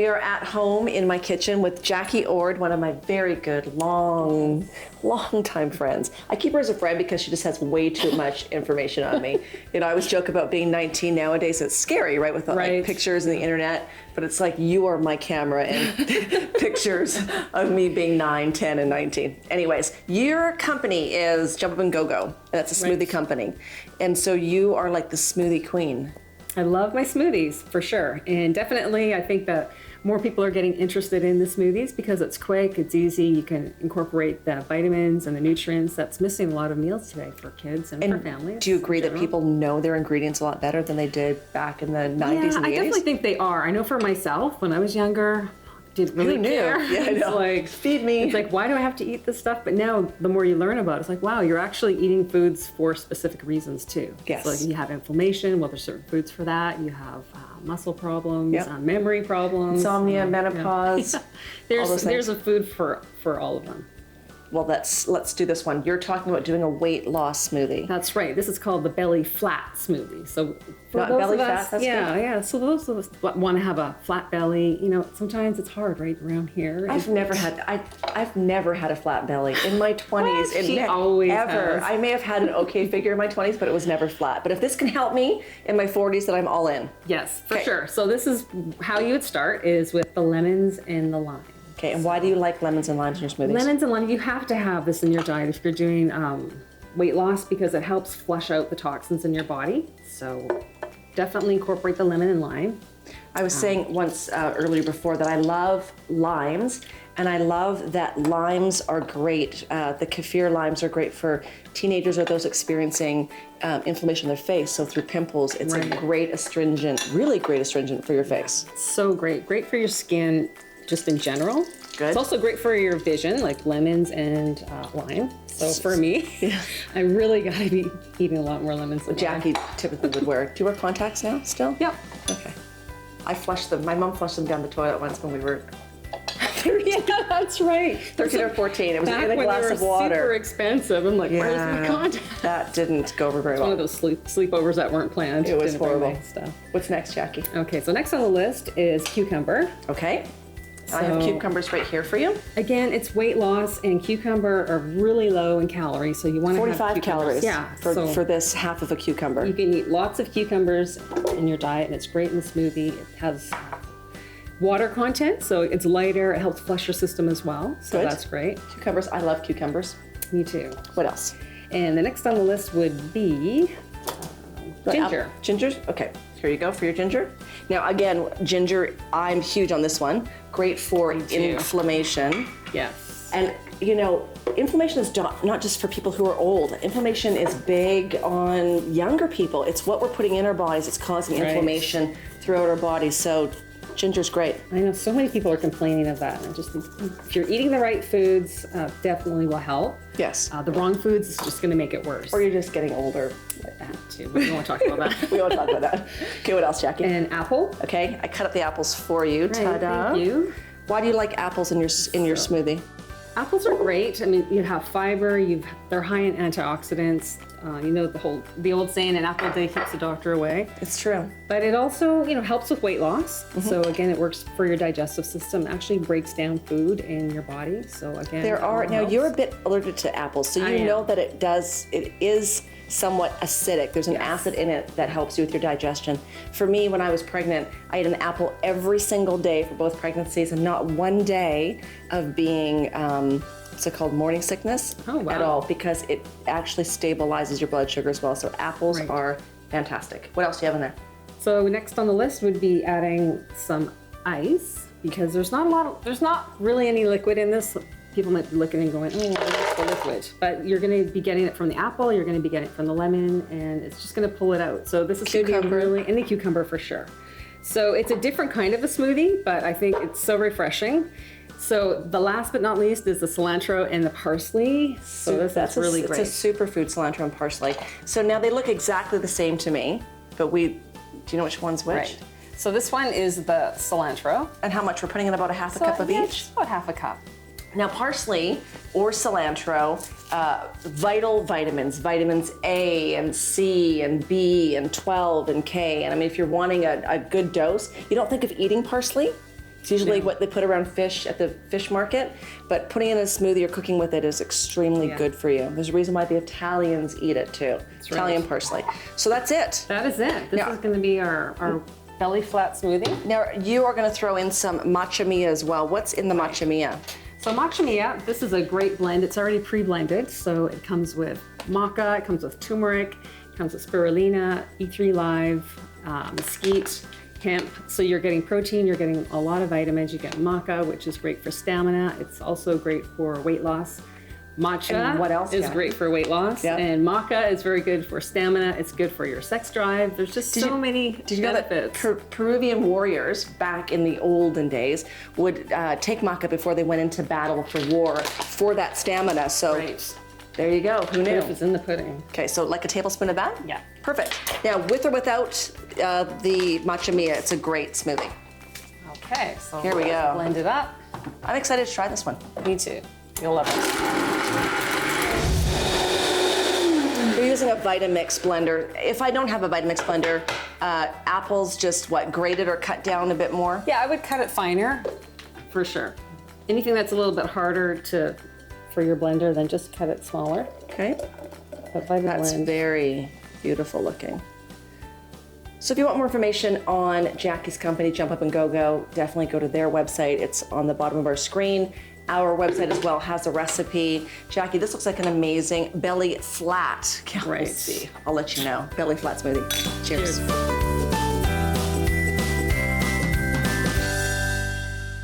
we are at home in my kitchen with Jackie Ord, one of my very good, long time friends. I keep her as a friend because she just has way too much information on me. You know, I always joke about being 19 nowadays. It's scary, right, with like pictures and the internet. But it's like you are my camera and pictures of me being 9, 10, and 19. Anyways, your company is Jump Up and Go Go, and that's a smoothie company. And so you are like the smoothie queen. I love my smoothies, for sure. And definitely, I think that more people are getting interested in the smoothies because it's quick, it's easy, you can incorporate the vitamins and the nutrients that's missing a lot of meals today for kids and for families. Do you agree that people know their ingredients a lot better than they did back in the 90s and the 80s? I definitely think they are. I know for myself, when I was younger, didn't really care. Yeah, I know. Like, feed me. It's like, why do I have to eat this stuff? But now, the more you learn about it, it's like, wow, you're actually eating foods for specific reasons too. Yes. So like, you have inflammation, well, there's certain foods for that. You have muscle problems, memory problems, insomnia, menopause. There's a food for all of them. Well, let's do this one. You're talking about doing a weight loss smoothie. That's right. This is called the belly flat smoothie. So for not those belly of us, fat. That's good. yeah. So those of us that want to have a flat belly, you know, sometimes it's hard right around here. I've never had a flat belly in my 20s. She always has. I may have had an okay figure in my 20s, but it was never flat. But if this can help me in my 40s, then I'm all in. Yes, for sure. So this is how you would start, is with the lemons and the lime. Okay, and why do you like lemons and limes in your smoothies? Lemons and lime, you have to have this in your diet if you're doing weight loss, because it helps flush out the toxins in your body. So definitely incorporate the lemon and lime. I was saying once earlier before that I love limes, and I love that limes are great. The kaffir limes are great for teenagers or those experiencing inflammation in their face. So through pimples, it's a great astringent, really great astringent for your face. So great. Great for your skin just in general. Good. It's also great for your vision, like lemons and lime. So for me, I really got to be eating a lot more lemons and Jackie typically would wear. Do you wear contacts now still? Yep. Okay. I flushed them. My mom flushed them down the toilet once when we were 13. Yeah, that's right. 13 or 14. It was Back in a when glass they were of water. super expensive. I'm like, where's my contacts? That didn't go over very well. One of those sleepovers that weren't planned. It was Didn't bring horrible. my stuff. What's next, Jackie? Okay, so next on the list is cucumber. Okay. I have cucumbers right here for you. Again, it's weight loss, and cucumber are really low in calories, so you want to have 45 calories. Yeah, for this half of a cucumber. You can eat lots of cucumbers in your diet, and it's great in the smoothie. It has water content, so it's lighter. It helps flush your system as well, so that's great. Cucumbers, I love cucumbers. Me too. What else? And the next on the list would be ginger. Gingers? Okay, here you go for your ginger. Now again, ginger, I'm huge on this one. Great for inflammation. Yes. And you know, inflammation is not just for people who are old. Inflammation is big on younger people. It's what we're putting in our bodies. It's causing inflammation throughout our bodies. So ginger's great. I know so many people are complaining of that. And just if you're eating the right foods, definitely will help. Yes. The wrong foods is just going to make it worse. Or you're just getting older. That too. We don't want to talk about that. We won't talk about that. Okay, what else, Jackie? And apple. Okay, I cut up the apples for you. Right, Ta-da. thank you. Why do you like apples in your smoothie? Apples are great. I mean, you have fiber. They're high in antioxidants. You know the old saying, "An apple a day keeps the doctor away." It's true. But it also, helps with weight loss. So again, it works for your digestive system. Actually breaks down food in your body. So again, Now you're a bit allergic to apples, so you know that it is somewhat acidic. There's an acid in it that helps you with your digestion. For me, when I was pregnant, I ate an apple every single day for both pregnancies, and not one day of being what's it called, morning sickness at all, because it actually stabilizes your blood sugar as well. So apples are fantastic. What else do you have in there? So next on the list would be adding some ice, because there's not really any liquid in this. People might be looking and going, oh, what's the liquid? But you're going to be getting it from the apple, you're going to be getting it from the lemon, and it's just going to pull it out. So this is going to be really, and the cucumber for sure. So it's a different kind of a smoothie, but I think it's so refreshing. So the last but not least is the cilantro and the parsley. So that's really great. It's a superfood, cilantro and parsley. So now they look exactly the same to me, but do you know which one's which? Right. So this one is the cilantro. And how much? We're putting in about a half a cup of each? Just about half a cup. Now parsley or cilantro, vital vitamins A and C and B and 12 and K. And I mean, if you're wanting a good dose, you don't think of eating parsley. It's usually what they put around fish at the fish market, but putting it in a smoothie or cooking with it is extremely good for you. There's a reason why the Italians eat it too. Italian parsley. So that's it. That is it. This is going to be our belly flat smoothie. Now you are going to throw in some matcha mia as well. What's in the matcha mia? So matcha mia, this is a great blend. It's already pre-blended, so it comes with maca, it comes with turmeric, it comes with spirulina, E3 live, mesquite, hemp. So you're getting protein, you're getting a lot of vitamins. You get maca, which is great for stamina. It's also great for weight loss. Matcha And what else, is great for weight loss, and maca is very good for stamina. It's good for your sex drive. There's just so many benefits. Did you know that Peruvian warriors back in the olden days would take maca before they went into battle for war for that stamina? So there you go. Who knew? Proof is in the pudding. Okay, so like a tablespoon of that? Yeah. Perfect. Now, with or without the matcha mia, it's a great smoothie. Okay, so here we go. Blend it up. I'm excited to try this one. Me too. You'll love it. We're using a Vitamix blender. If I don't have a Vitamix blender, apples just grated or cut down a bit more? Yeah, I would cut it finer, for sure. Anything that's a little bit harder for your blender, then just cut it smaller. Okay. But That's very beautiful looking. So if you want more information on Jackie's company, Jump Up and Go, definitely go to their website. It's on the bottom of our screen. Our website as well has a recipe. Jackie, this looks like an amazing belly flat. Can't wait to see. I'll let you know. Belly flat smoothie. Cheers.